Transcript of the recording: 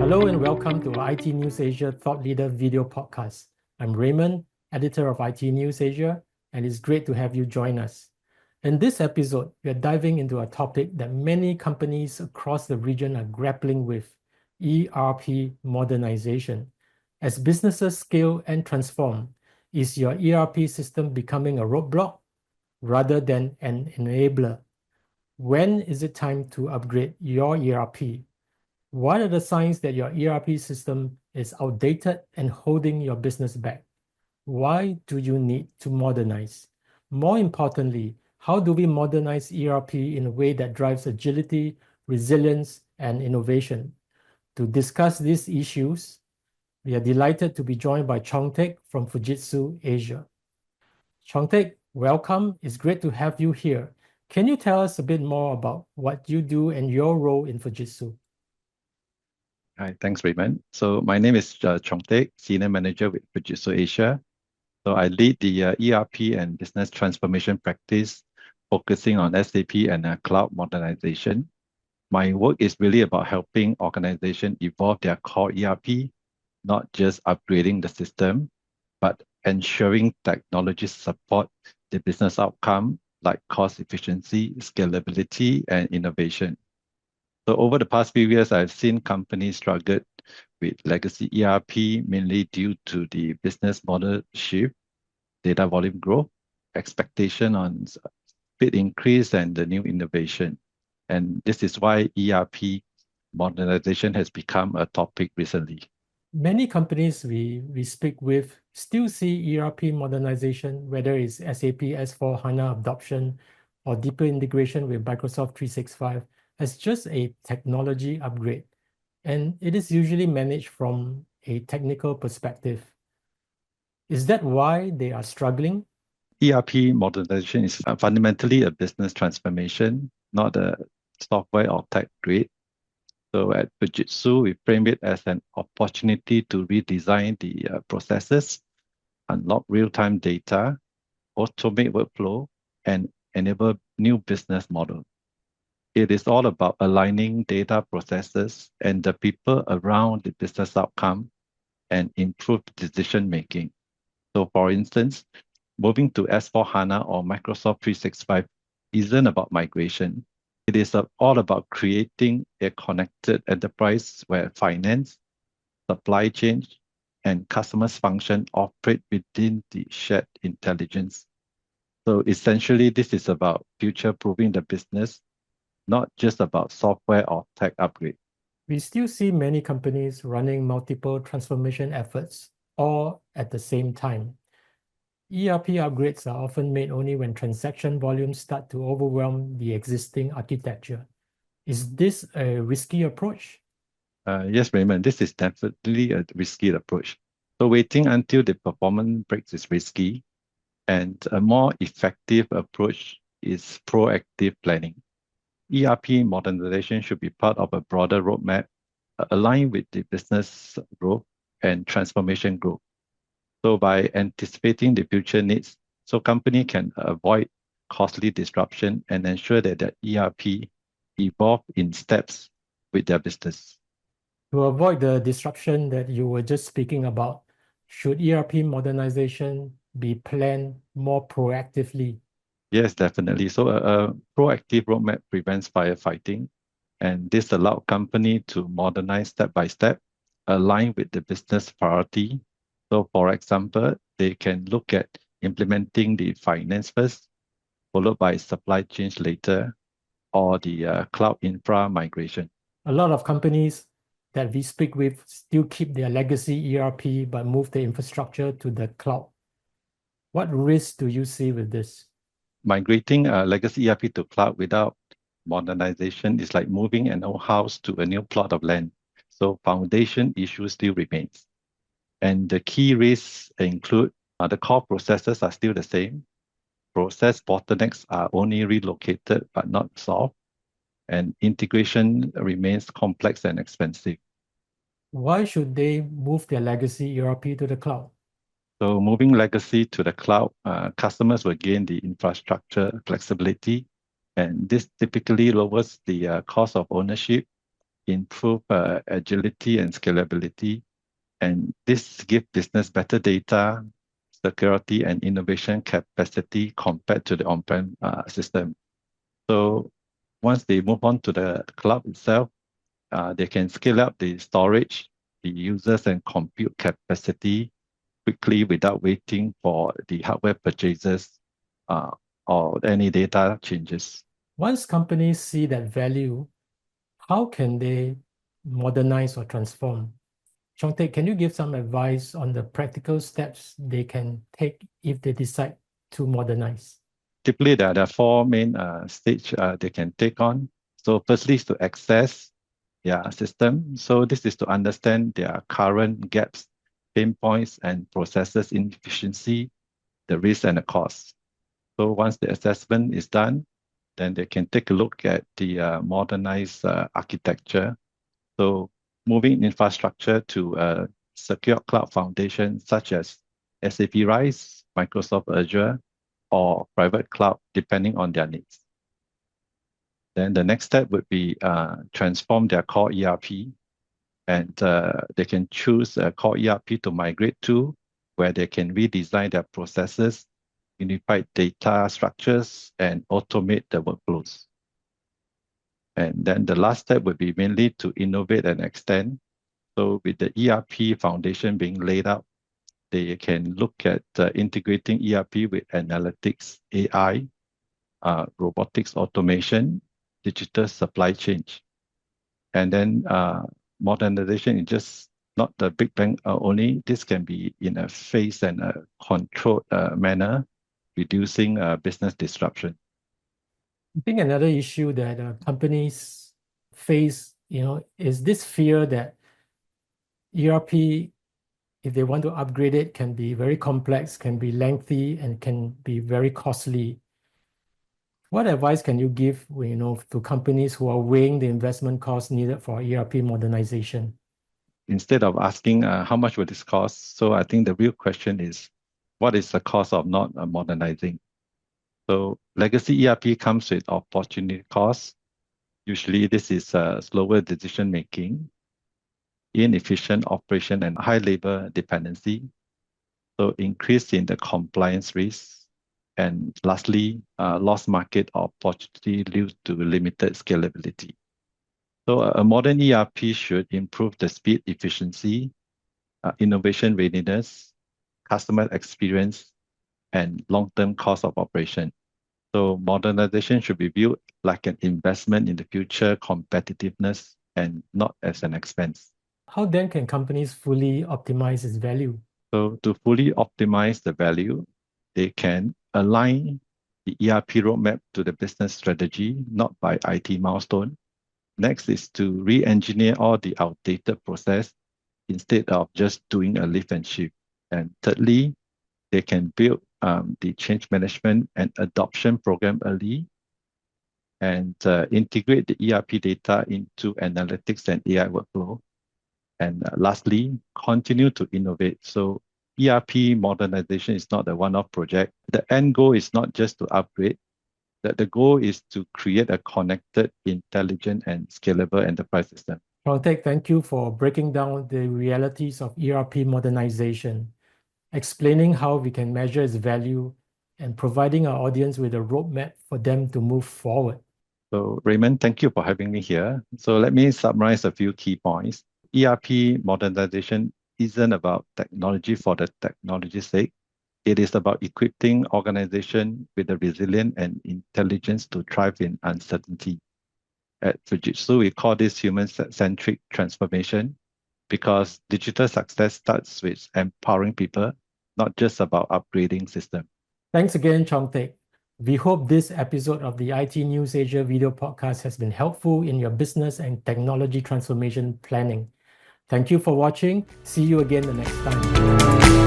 Hello and welcome to our ITnews Asia Thought Leader video podcast. I'm Raymond, editor of ITnews Asia, and it's great to have you join us. In this episode, we are diving into a topic that many companies across the region are grappling with, ERP modernization. As businesses scale and transform, is your ERP system becoming a roadblock rather than an enabler? When is it time to upgrade your ERP? What are the signs that your ERP system is outdated and holding your business back? Why do you need to modernize? More importantly, how do we modernize ERP in a way that drives agility, resilience, and innovation? To discuss these issues, we are delighted to be joined by Chong from Fujitsu Asia. Chong, welcome. It's great to have you here. Can you tell us a bit more about what you do and your role in Fujitsu? Hi, thanks, Raymond. So my name is Chong, Senior Manager with Fujitsu Asia. So I lead the ERP and business transformation practice, focusing on SAP and cloud modernization. My work is really about helping organizations evolve their core ERP, not just upgrading the system, but ensuring technology support the business outcome like cost efficiency, scalability, and innovation. So over the past few years, I've seen companies struggle with legacy ERP, mainly due to the business model shift, data volume growth, expectation on speed increase, and the new innovation. And this is why ERP modernization has become a topic recently. Many companies we speak with still see ERP modernization, whether it's SAP S/4HANA adoption or deeper integration with Microsoft 365, as just a technology upgrade. And it is usually managed from a technical perspective. Is that why they are struggling? ERP modernization is fundamentally a business transformation, not a software or tech upgrade. So at Fujitsu, we frame it as an opportunity to redesign the processes, unlock real-time data, automate workflow, and enable new business models. It is all about aligning data processes and the people around the business outcome and improve decision-making. So for instance, moving to S/4HANA or Microsoft 365 isn't about migration. It is all about creating a connected enterprise where finance, supply chain, and customers function operate within the shared intelligence. So essentially, this is about future-proofing the business, not just about software or tech upgrade. We still see many companies running multiple transformation efforts all at the same time. ERP upgrades are often made only when transaction volumes start to overwhelm the existing architecture. Is this a risky approach? Yes, Raymond, this is definitely a risky approach. So waiting until the performance breaks is risky, and a more effective approach is proactive planning. ERP modernization should be part of a broader roadmap aligned with the business growth and transformation growth. So by anticipating the future needs, so company can avoid costly disruption and ensure that the ERP evolve in steps with their business. To avoid the disruption that you were just speaking about, should ERP modernization be planned more proactively? Yes, definitely. So a proactive roadmap prevents firefighting, and this allows company to modernize step by step, align with the business priority. So for example, they can look at implementing the finance first, followed by supply chain later, or the cloud infra migration. A lot of companies that we speak with still keep their legacy ERP but move the infrastructure to the cloud. What risks do you see with this? Migrating a legacy ERP to cloud without modernization is like moving an old house to a new plot of land. So foundation issues still remains. And the key risks include the core processes are still the same. Process bottlenecks are only relocated but not solved. And integration remains complex and expensive. Why should they move their legacy ERP to the cloud? So moving legacy to the cloud, customers will gain the infrastructure flexibility, and this typically lowers the cost of ownership improve agility and scalability. And this gives business better data, security, and innovation capacity compared to the on-prem system. So once they move on to the cloud itself, they can scale up the storage, the users, and compute capacity quickly without waiting for the hardware purchases or any data changes. Once companies see that value, how can they modernize or transform? Chong, can you give some advice on the practical steps they can take if they decide to modernize? Typically, there are four main stages they can take on. So firstly is to access their system. So this is to understand their current gaps, pain points, and processes inefficiency, the risk and the cost. So once the assessment is done, then they can take a look at the modernized architecture. So moving infrastructure to a secure cloud foundation such as SAP RISE, Microsoft Azure, or private cloud, depending on their needs. Then the next step would be transform their core ERP, and they can choose a core ERP to migrate to, where they can redesign their processes, unified data structures, and automate the workflows. And then the last step would be mainly to innovate and extend. So with the ERP foundation being laid out, they can look at integrating ERP with analytics, AI, robotics automation, digital supply chain. And then modernization is just not the big bang only. This can be in a phased and a controlled manner, reducing business disruption. I think another issue that companies face, is this fear that ERP, if they want to upgrade it, can be very complex, can be lengthy, and can be very costly. What advice can you give, to companies who are weighing the investment costs needed for ERP modernization? Instead of asking how much will this cost, so I think the real question is, what is the cost of not modernizing? So legacy ERP comes with opportunity costs. Usually this is slower decision making, inefficient operation, and high labor dependency. So increase in the compliance risk. And lastly, lost market opportunity due to limited scalability. So a modern ERP should improve the speed, efficiency, innovation readiness, customer experience, and long-term cost of operation. So modernization should be viewed like an investment in the future competitiveness and not as an expense. How then can companies fully optimize its value? So to fully optimize the value, they can align the ERP roadmap to the business strategy, not by IT milestone. Next is to re-engineer all the outdated process instead of just doing a lift and shift. And thirdly, they can build the change management and adoption program early and integrate the ERP data into analytics and AI workflow. And lastly, continue to innovate. So ERP modernization is not a one-off project. The end goal is not just to upgrade. The goal is to create a connected, intelligent, and scalable enterprise system. Chong, thank you for breaking down the realities of ERP modernization, explaining how we can measure its value, and providing our audience with a roadmap for them to move forward. So Raymond, thank you for having me here. So let me summarize a few key points. ERP modernization isn't about technology for the technology's sake. It is about equipping organizations with the resilience and intelligence to thrive in uncertainty. At Fujitsu, we call this human-centric transformation because digital success starts with empowering people, not just about upgrading systems. Thanks again, Chong. We hope this episode of the IT News Asia video podcast has been helpful in your business and technology transformation planning. Thank you for watching. See you again the next time.